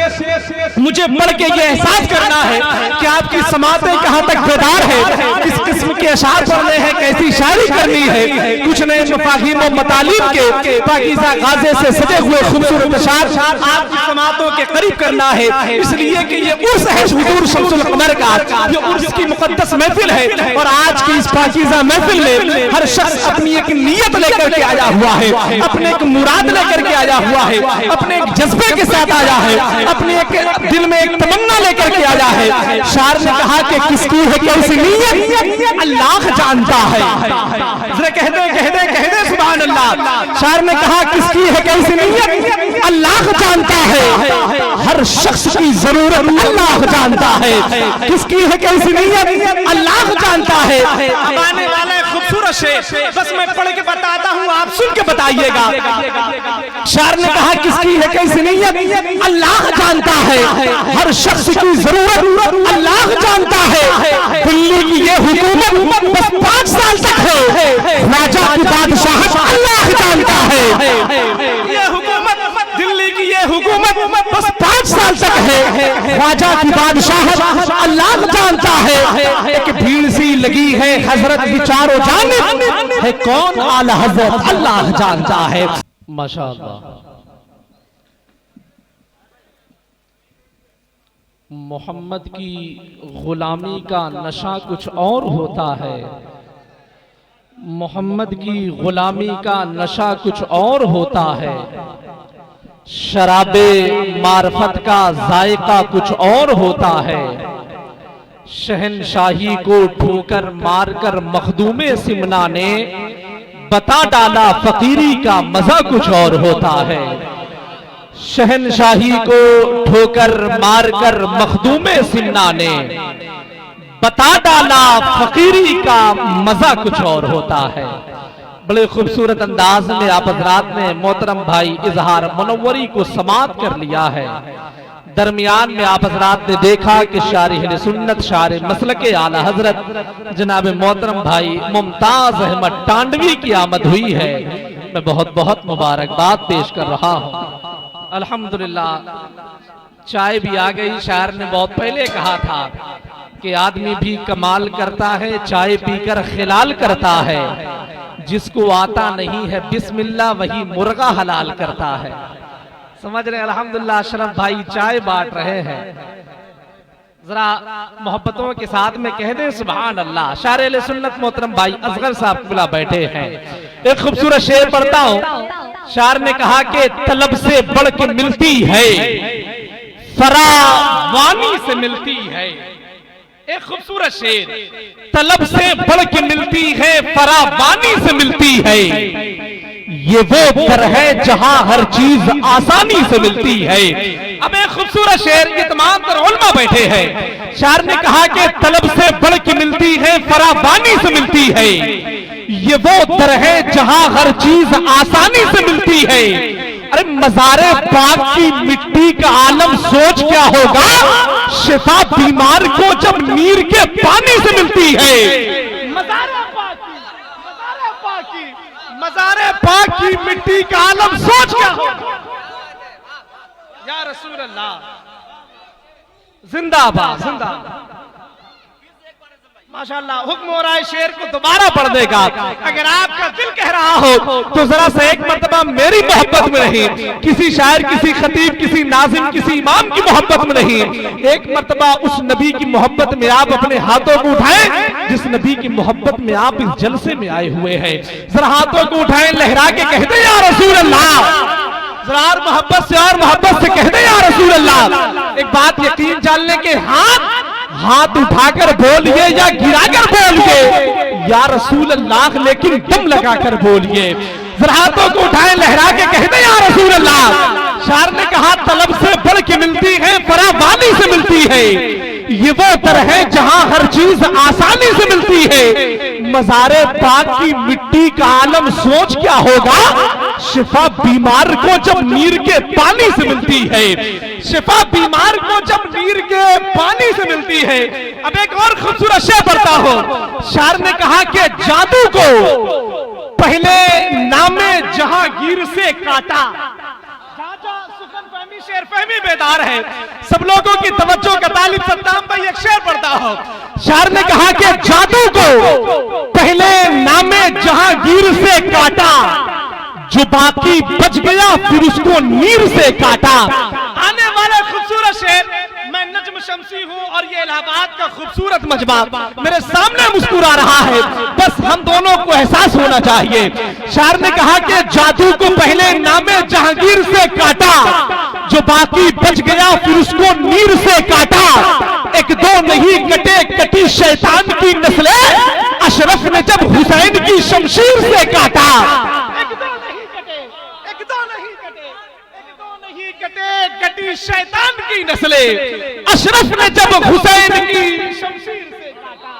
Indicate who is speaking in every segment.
Speaker 1: मुझे पढ़ के ये एहसास करना है कि आपकी समातें कहाँ तक बेदार है, किस किस्म के अशार पढ़ने हैं, कैसी शायरी करनी है, कुछ नए मफाहीम और मतालीम के पाकीज़ा गाज़े से सजे हुए खूबसूरत अशार आपकी समातों के करीब करना है। इसलिए कि ये उर्स है हुजूर शम्सुल कमर का, ये उर्स की मुक़द्दस महफिल है और आज की इस पाकीज़ा महफिल में हर शख्स अपनी एक नीयत लेकर के आया हुआ है, अपने एक मुराद लेकर के आया हुआ है, अपने एक जज्बे के साथ आया है, अपने एक दिल में एक तमन्ना लेकर के आया है। शायर ने कहा कि किसकी है कैसी नीयत अल्लाह जानता है। जरा कह दे सुभान अल्लाह। शायर ने कहा किसकी है कैसी नीयत अल्लाह जानता है, हर शख्स की जरूरत अल्लाह जानता है। किसकी है कैसी नीयत अल्लाह जानता है। अब आने वाला है खूबसूरत शेर, बस मैं पढ़ के बताता हूँ, आप सुन के बताइएगा। शायर ने कहा किसकी है कैसी नीयत अल्लाह जानता है, हर शख्स की जरूरत अल्लाह जानता है। दिल्ली की ये हुकूमत बस 5 साल तक है, राजा की बादशाहत अल्लाह जानता है। ये हुकूमत, दिल्ली की ये हुकूमत बस 5 साल तक है, राजा की बादशाहत अल्लाह जानता है। एक भीड़ सी लगी है हजरत की चारों जानिब, है कौन आला हजरत अल्लाह जानता है।
Speaker 2: माशाअल्लाह। मोहम्मद की गुलामी का नशा कुछ और होता है, मोहम्मद की गुलामी का नशा कुछ और होता है, शराबे मार्फत का जायका कुछ और होता है। शहनशाही को ठोकर मारकर मखदूमे सिमना ने बता डाला फकीरी का मजा कुछ और होता है। शहनशाही को ठोकर मारकर मखदूमे सिमना ने बता डाला फकीरी का मजा कुछ और होता है। बड़े खूबसूरत अंदाज में आप हजरात ने मोहतरम भाई इजहार मुनव्वरी को समाप्त कर लिया है। दरमियान में आप हजरात ने देखा कि शारिह सुन्नत शार मसलके आला हजरत जनाब मोहतरम भाई मुमताज अहमद टांडवी की आमद हुई है। मैं बहुत बहुत मुबारकबाद पेश कर रहा हूँ। अल्हम्दुलिल्लाह चाय भी आ गई। शायर ने बहुत पहले कहा था कि आदमी भी कमाल करता है, चाय पीकर खिलाल करता है, जिसको आता नहीं है बिस्मिल्लाह वही मुर्गा हलाल करता है। समझ रहे? अल्हम्दुलिल्लाह अशरफ भाई चाय बांट रहे हैं, जरा मोहब्बतों के साथ में कह दें सुभान अल्लाह। शायर सुन्नत मोहतरम भाई असगर साहब खुला बैठे हैं। एक खूबसूरत शेर पढ़ता हूं। शायर ने कहा कि तलब से बढ़ के मिलती है, फरावानी से मिलती है। एक खूबसूरत शेर, तलब से बढ़ के मिलती है, फरावानी से मिलती है। ये वो दर है जहां हर चीज आसानी से मिलती है। अब एक खूबसूरत शेर, ये तमाम तर उलमा बैठे हैं। शायर ने कहा कि तलब से बढ़ के मिलती है, फरावानी से मिलती है। ये वो दर है जहां हर चीज आसानी से मिलती है। अरे मज़ारे पाक की मिट्टी का आलम सोच क्या होगा, शिफा बीमार को जब नीर के पानी से मिलती है। मज़ारे पाक की मिट्टी का आलम सोच क्या होगा। या रसूल अल्लाह जिंदाबाद जिंदाबाद। माशाअल्लाह हुक्म हो रहा है शेर को दोबारा पढ़ देगा। अगर आपका दिल कह रहा हो तो जरा सा एक मर्तबा मेरी मोहब्बत में नहीं, किसी शायर, किसी खतीब, किसी नाजिम, किसी इमाम की मोहब्बत में नहीं, एक मर्तबा उस नबी की मोहब्बत में आप अपने हाथों को उठाएं जिस नबी की मोहब्बत में आप इस जलसे में आए हुए हैं। जरा हाथों को उठाएं, लहरा के कहते या रसूल अल्लाह। जरा मोहब्बत से और मोहब्बत से कहते या रसूल अल्लाह। एक बात यकीन जान लें कि हाथ उठाकर बोलिए या गिराकर बोलिए या रसूल अल्लाह, लेकिन दम लगाकर बोलिए। जरा हाथों को उठाएं, लहरा के कहते या रसूल अल्लाह। शायर ने कहा तलब से बढ़ के मिलती है, फरावानी से मिलती है। ये वो दर है जहां हर चीज आसानी से मिलती है। मज़ारे पाक की मिट्टी का आलम सोच क्या होगा, शिफा बीमार को जब नीर के पानी से मिलती है। शिफा बीमार को जब नीर के पानी से मिलती है। अब एक और खूबसूरत शेर पढ़ता हूं। शायर ने कहा कि जादू को पहले नामे जहांगीर से काटा। शेर फहमी बेदार है। सब लोगों की तवज्जो का तालिब सद्दाम भाई एक शेर पढ़ता हो।
Speaker 1: शायर ने कहा कि जादू को पहले नामे जहांगीर से काटा, जो बाकी बच गया फिर उसको नीर से काटा।
Speaker 2: आने वाला खूबसूरत शेर, मैं नज्म शमसी हूँ और ये इलाहाबाद का खूबसूरत मजमा मेरे सामने मुस्कुरा रहा है, बस हम दोनों को एहसास होना चाहिए।
Speaker 1: शायर ने कहा कि जादू को पहले नामे जहांगीर से काटा, जो बाकी बच गया फिर उसको नीर से काटा। एक दो नहीं कटे कटी शैतान की नस्लें, अशरफ ने जब हुसैन की शमशीर से काटा।
Speaker 2: कटी शैतान की नस्लें,
Speaker 1: अशरफ ने जब हुसैन की
Speaker 2: शमशीर से काटा।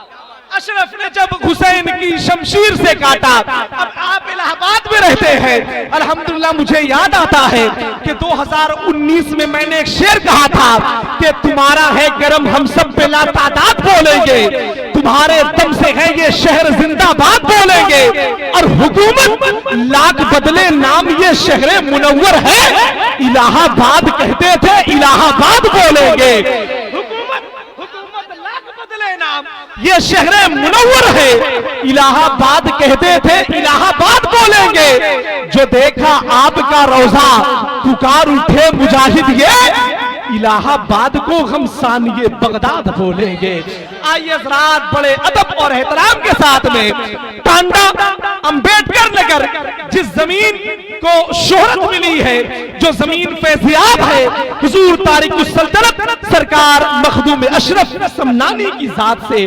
Speaker 2: अशरफ ने जब हुसैन की शमशीर से काटा। अब आप इलाहाबाद में रहते हैं, अल्हम्दुलिल्लाह मुझे याद आता है कि 2019 में मैंने एक शेर कहा था कि तुम्हारा है गरम हम सब पे लातादाद बोलेंगे, तुम्हारे दम से है ये शहर जिंदाबाद बोलेंगे, और हुकूमत लाख बदले नाम ये शहर मुनव्वर है, इलाहाबाद कहते थे इलाहाबाद बोलेंगे। हुकूमत लाख बदले नाम
Speaker 1: ये शहर मुनव्वर है, इलाहाबाद कहते थे इलाहाबाद बोलेंगे। जो देखा आपका रोजा पुकार उठे मुजाहिद, ये इलाहाबाद को हम सानिए बगदाद बोलेंगे।
Speaker 2: आइए हज़रात बड़े अदब और एहतराम के साथ में टांडा अंबेडकर नगर, जिस जमीन को शोहरत मिली है, जो जमीन फैज़याब है हुजूर तारिकुस सल्तनत सरकार मखदूम अशरफ समनानी की जात से,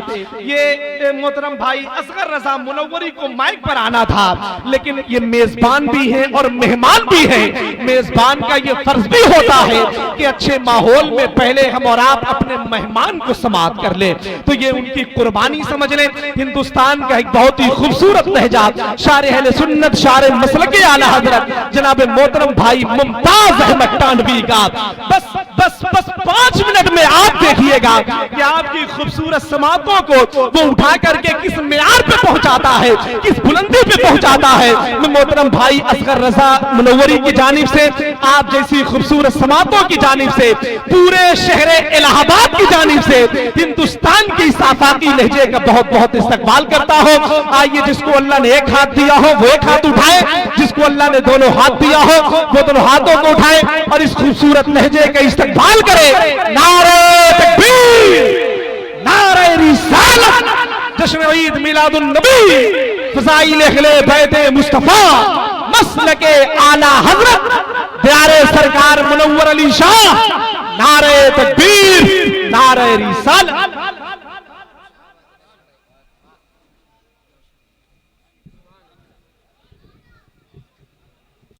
Speaker 2: ये मोहतरम भाई असगर रजा मुनव्वरी को माइक पर आना था, लेकिन ये मेजबान भी है और मेहमान भी है। मेजबान का ये फर्ज भी होता है कि अच्छे माहौल में पहले हम और आप अपने मेहमान को समाअत कर ले, तो ये उनकी कुर्बानी समझ लें। हिंदुस्तान का एक बहुत ही खूबसूरत लहजा, शार अहले सुन्नत, शार मसलके आला हजरत जनाब मोहतरम भाई मुमताज अहमद टांडवी का बस बस बस 5 मिनट में आप देखिएगा कि आपकी खूबसूरत समातों को वो उठा करके किस मेयार पे पहुंचाता है, किस बुलंदी पे पहुंचाता है। मैं मोहतरम भाई असगर रजा मुनव्वरी की जानिब से, आप जैसी खूबसूरत समातों की जानिब से, पूरे शहर इलाहाबाद की जानिब से, हिंदुस्तान की साफाकी लहजे का बहुत बहुत इस्तकबाल करता हो। आइए, जिसको अल्लाह ने एक हाथ दिया हो वो एक हाथ उठाए, जिसको अल्लाह ने दोनों हाथ दिया हो वो दोनों हाथों को उठाए और इस खूबसूरत लहजे का इस्तकबाल करे। नारे तकबीर, नारे रिसालत, जश्न ईद मिलादुन नबी, फज़ाइल अहले बैत मुस्तफा, मसलके आला हजरत प्यारे सरकार मुनव्वर अली शाह। नारे तकबीर, नारे रिसालत।